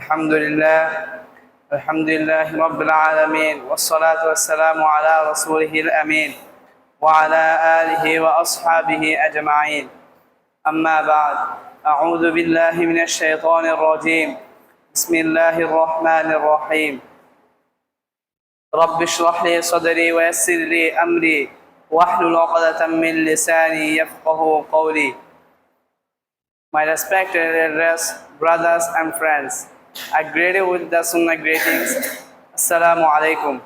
الحمد لله رب العالمين والصلاة والسلام على رسوله الأمين وعلى آله وأصحابه أجمعين. أما بعد، أعوذ بالله من الشيطان الرجيم. بسم الله الرحمن الرحيم. رب اشرح لي صدري ويسر لي أمري واحلل عقدة من لساني يفقه قولي. My respected elders, brothers and friends, I greet you with the Sunnah greetings. Assalamu alaikum.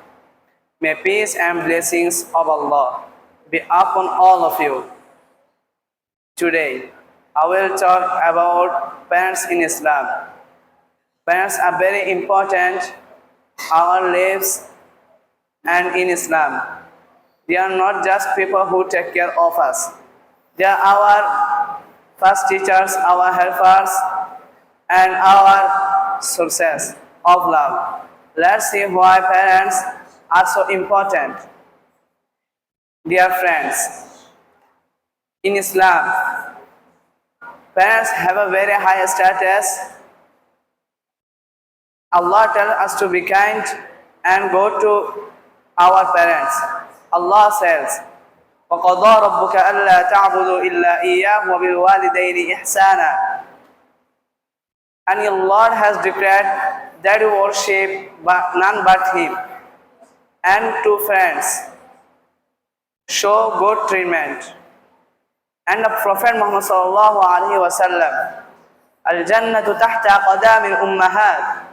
May peace and blessings of Allah be upon all of you. Today, I will talk about parents in Islam. Parents are very important in our lives and in Islam. They are not just people who take care of us. They are our first teachers, our helpers, and our sources of love. Let's see why parents are so important. Dear friends, in Islam, parents have a very high status. Allah tells us to be kind and go to our parents. Allah says, وَقَضَى رَبُّكَ أَلَّا تَعْبُدُوا إِلَّا إِيَّاهُ وَبِالْوَالِدَيْنِ إِحْسَانًا. And your Lord has declared that you worship none but Him. And to friends, show good treatment. And the Prophet Muhammad sallallahu alaihi wasallam, Al-Jannatu tahta qadamil ummahat.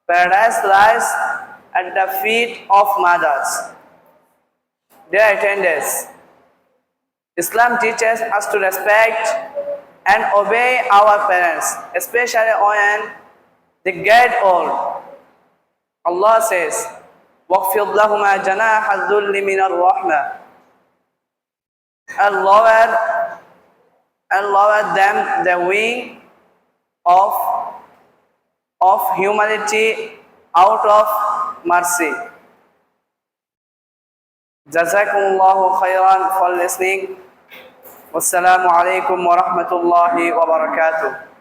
Paradise lies at the feet of mothers. Dear attendants, Islam teaches us to respect and obey our parents, especially when they get old. Allah says, وَاخْفِضْ لَهُمَا جَنَاحَ الذُّلِّ مِنَ الرَّحْمَةِ. And lower them the wing of humility out of mercy. Jazakumullahu khairan for listening. Wassalamu alaikum wa rahmatullahi wa barakatuh.